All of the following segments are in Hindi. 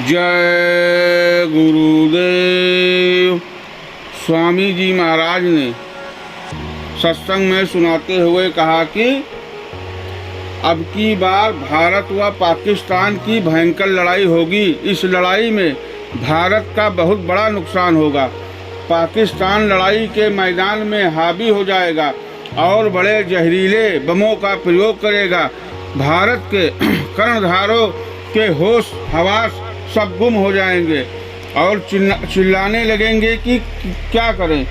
जय गुरुदेव। स्वामी जी महाराज ने सत्संग में सुनाते हुए कहा कि अब की बार भारत व पाकिस्तान की भयंकर लड़ाई होगी। इस लड़ाई में भारत का बहुत बड़ा नुकसान होगा। पाकिस्तान लड़ाई के मैदान में हावी हो जाएगा और बड़े जहरीले बमों का प्रयोग करेगा। भारत के कर्णधारों के होश हवास सब गुम हो जाएंगे और चिल्लाने लगेंगे कि क्या करें।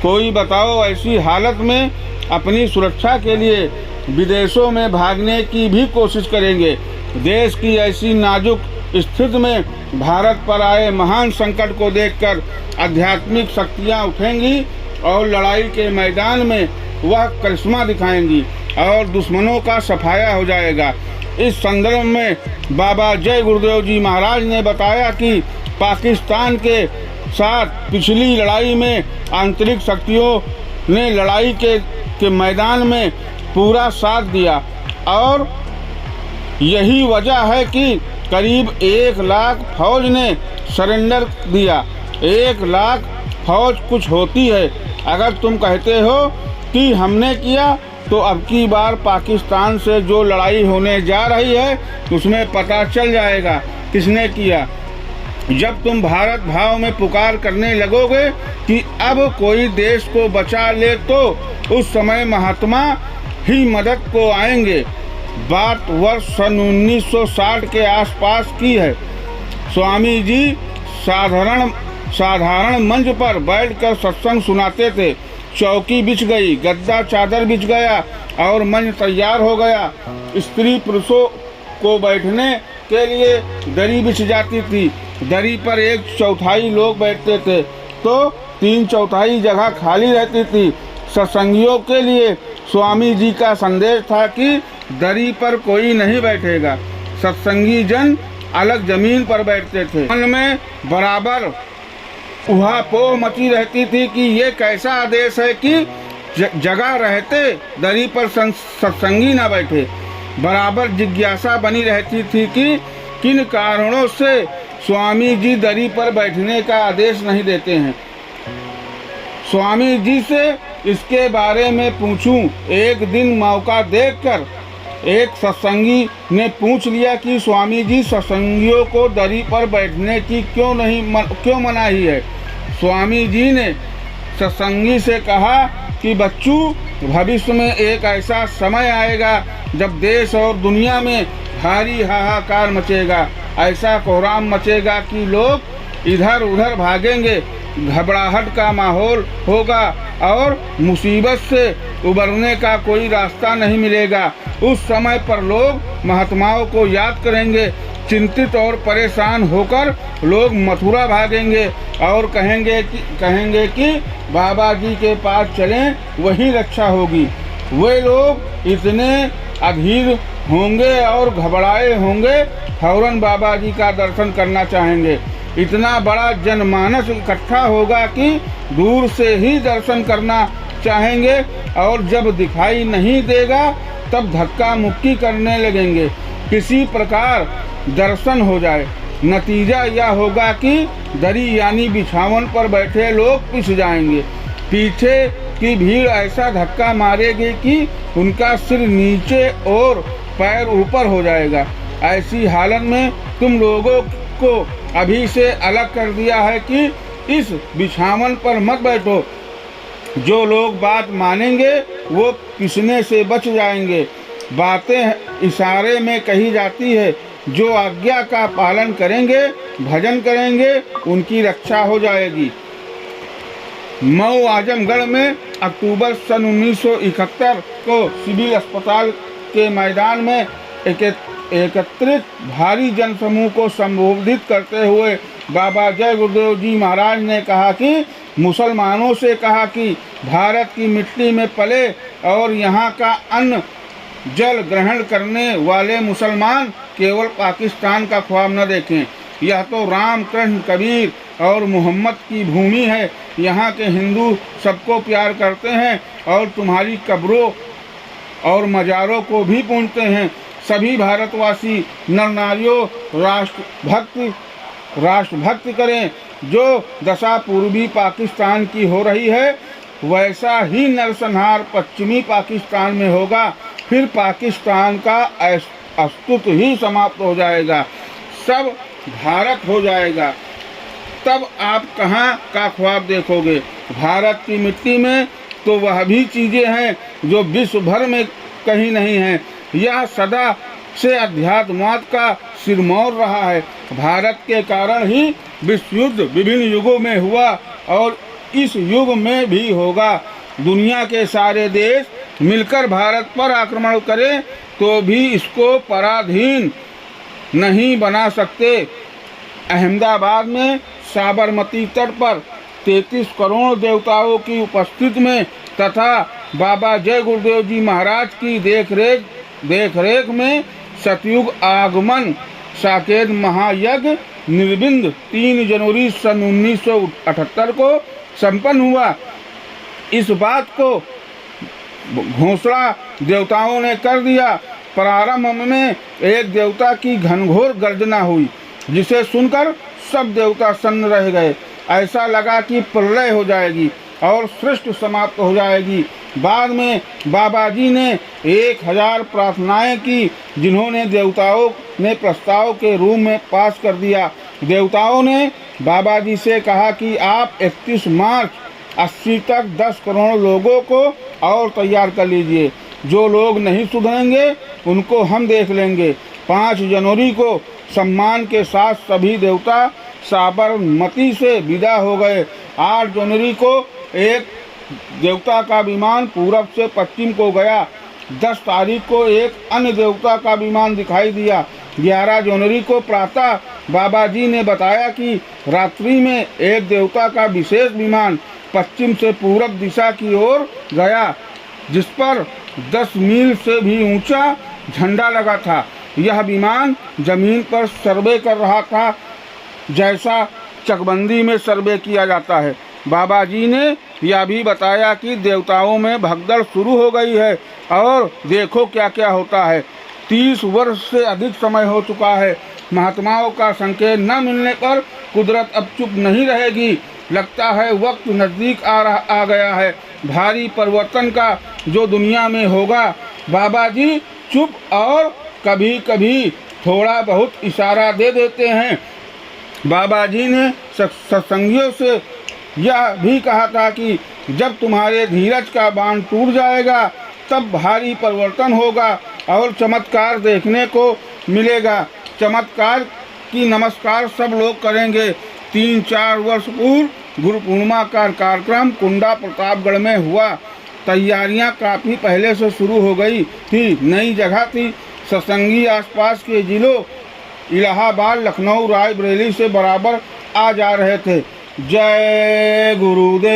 कोई बताओ, ऐसी हालत में अपनी सुरक्षा के लिए विदेशों में भागने की भी कोशिश करेंगे। देश की ऐसी नाजुक स्थिति में भारत पर आए महान संकट को देखकर आध्यात्मिक शक्तियां उठेंगी और लड़ाई के मैदान में वह करिश्मा दिखाएंगी और दुश्मनों का सफाया हो जाएगा। इस संदर्भ में बाबा जय गुरुदेव जी महाराज ने बताया कि पाकिस्तान के साथ पिछली लड़ाई में आंतरिक शक्तियों ने लड़ाई के मैदान में पूरा साथ दिया और यही वजह है कि करीब 1 लाख फौज ने सरेंडर दिया। 1 लाख फौज कुछ होती है। अगर तुम कहते हो कि हमने किया, तो अब की बार पाकिस्तान से जो लड़ाई होने जा रही है उसमें पता चल जाएगा किसने किया। जब तुम भारत भाव में पुकार करने लगोगे कि अब कोई देश को बचा ले, तो उस समय महात्मा ही मदद को आएंगे। बात वर्ष सन 1960 के आसपास की है। स्वामी जी साधारण मंच पर बैठकर सत्संग सुनाते थे। चौकी बिछ गई, गद्दा चादर बिछ गया और मंच तैयार हो गया। स्त्री पुरुषों को बैठने के लिए दरी बिछ जाती थी। दरी पर 1/4 लोग बैठते थे तो 3/4 जगह खाली रहती थी। सत्संगियों के लिए स्वामी जी का संदेश था कि दरी पर कोई नहीं बैठेगा। सत्संगी जन अलग जमीन पर बैठते थे। मन में बराबर उहापोह मची रहती थी कि ये कैसा आदेश है कि जगह रहते दरी पर सत्संगी न बैठे। बराबर जिज्ञासा बनी रहती थी कि किन कारणों से स्वामी जी दरी पर बैठने का आदेश नहीं देते हैं। स्वामी जी से इसके बारे में पूछूं। एक दिन मौका देखकर एक सत्संगी ने पूछ लिया कि स्वामी जी, सत्संगियों को दरी पर बैठने की क्यों मनाही है। स्वामी जी ने सत्संगी से कहा कि बच्चू, भविष्य में एक ऐसा समय आएगा जब देश और दुनिया में भारी हाहाकार मचेगा। ऐसा कोहराम मचेगा कि लोग इधर उधर भागेंगे, घबराहट का माहौल होगा और मुसीबत से उबरने का कोई रास्ता नहीं मिलेगा। उस समय पर लोग महात्माओं को याद करेंगे। चिंतित और परेशान होकर लोग मथुरा भागेंगे और कहेंगे कि बाबा जी के पास चलें, वही रक्षा होगी। वे लोग इतने अधीर होंगे और घबराए होंगे, फौरन बाबा जी का दर्शन करना चाहेंगे। इतना बड़ा जनमानस इकट्ठा होगा कि दूर से ही दर्शन करना चाहेंगे और जब दिखाई नहीं देगा तब धक्का मुक्की करने लगेंगे। किसी प्रकार दर्शन हो जाए। नतीजा यह होगा कि दरी यानी बिछावन पर बैठे लोग पिस जाएंगे। पीछे की भीड़ ऐसा धक्का मारेगी कि उनका सिर नीचे और पैर ऊपर हो जाएगा। ऐसी हालत में तुम लोगों को अभी से अलग कर दिया है कि इस बिछावन पर मत बैठो। जो लोग बात मानेंगे वो पिसने से बच जाएंगे। बातें इशारे में कही जाती है। जो आज्ञा का पालन करेंगे, भजन करेंगे, उनकी रक्षा हो जाएगी। मऊ आजमगढ़ में अक्टूबर सन 1971 को सिविल अस्पताल के मैदान में एकत्रित भारी जनसमूह को संबोधित करते हुए बाबा जय गुरुदेव जी महाराज ने कहा कि मुसलमानों से कहा कि भारत की मिट्टी में पले और यहाँ का अन्न जल ग्रहण करने वाले मुसलमान केवल पाकिस्तान का ख्वाब न देखें। यह तो राम, कृष्ण, कबीर और मोहम्मद की भूमि है। यहाँ के हिंदू सबको प्यार करते हैं और तुम्हारी कब्रों और मज़ारों को भी पूजते हैं। सभी भारतवासी नर नारियों, राष्ट्रभक्त राष्ट्रभक्ति करें। जो दशा पूर्वी पाकिस्तान की हो रही है वैसा ही नरसंहार पश्चिमी पाकिस्तान में होगा। फिर पाकिस्तान का अस्तित्व ही समाप्त हो जाएगा, सब भारत हो जाएगा। तब आप कहाँ का ख्वाब देखोगे? भारत की मिट्टी में तो वह भी चीज़ें हैं जो विश्व भर में कहीं नहीं हैं। यह सदा से अध्यात्मवाद का सिरमौर रहा है। भारत के कारण ही विश्व युद्ध विभिन्न युगों में हुआ और इस युग में भी होगा। दुनिया के सारे देश मिलकर भारत पर आक्रमण करें तो भी इसको पराधीन नहीं बना सकते। अहमदाबाद में साबरमती तट पर 33 करोड़ देवताओं की उपस्थिति में तथा बाबा जय गुरुदेव जी महाराज की देखरेख में सतयुग आगमन साकेत महायज्ञ निर्विघ्न 3 जनवरी सन 1978 को संपन्न हुआ। इस बात को घोषणा देवताओं ने कर दिया। प्रारंभ में एक देवता की घनघोर गर्जना हुई, जिसे सुनकर सब देवता सन्न रह गए। ऐसा लगा कि प्रलय हो जाएगी और सृष्टि समाप्त हो जाएगी। बाद में बाबा जी ने 1000 प्रार्थनाएं की, जिन्होंने देवताओं ने प्रस्ताव के रूप में पास कर दिया। देवताओं ने बाबा जी से कहा कि आप 31 मार्च 80 तक 10 करोड़ लोगों को और तैयार कर लीजिए। जो लोग नहीं सुधरेंगे उनको हम देख लेंगे। 5 जनवरी को सम्मान के साथ सभी देवता साबरमती से विदा हो गए। 8 जनवरी को एक देवता का विमान पूरब से पश्चिम को गया। 10 तारीख को एक अन्य देवता का विमान दिखाई दिया। 11 जनवरी को प्रातः बाबा जी ने बताया कि रात्रि में एक देवता का विशेष विमान पश्चिम से पूरब दिशा की ओर गया, जिस पर 10 मील से भी ऊंचा झंडा लगा था। यह विमान जमीन पर सर्वे कर रहा था, जैसा चकबंदी में सर्वे किया जाता है। बाबा जी ने यह भी बताया कि देवताओं में भगदड़ शुरू हो गई है और देखो क्या क्या होता है। 30 वर्ष से अधिक समय हो चुका है। महात्माओं का संकेत न मिलने पर कुदरत अब चुप नहीं रहेगी। लगता है वक्त नज़दीक आ गया है भारी परिवर्तन का, जो दुनिया में होगा। बाबा जी चुप और कभी कभी थोड़ा बहुत इशारा दे देते हैं। बाबा जी ने सत्संगियों से यह भी कहा था कि जब तुम्हारे धीरज का बांध टूट जाएगा तब भारी परिवर्तन होगा और चमत्कार देखने को मिलेगा। चमत्कार की नमस्कार सब लोग करेंगे। 3-4 वर्ष पूर्व गुरु पूर्णिमा का कार्यक्रम कुंडा प्रतापगढ़ में हुआ। तैयारियां काफ़ी पहले से शुरू हो गई थी। नई जगह थी। सत्संगी आसपास के जिलों इलाहाबाद, लखनऊ, रायबरेली से बराबर आ जा रहे थे। जय गुरुदेव।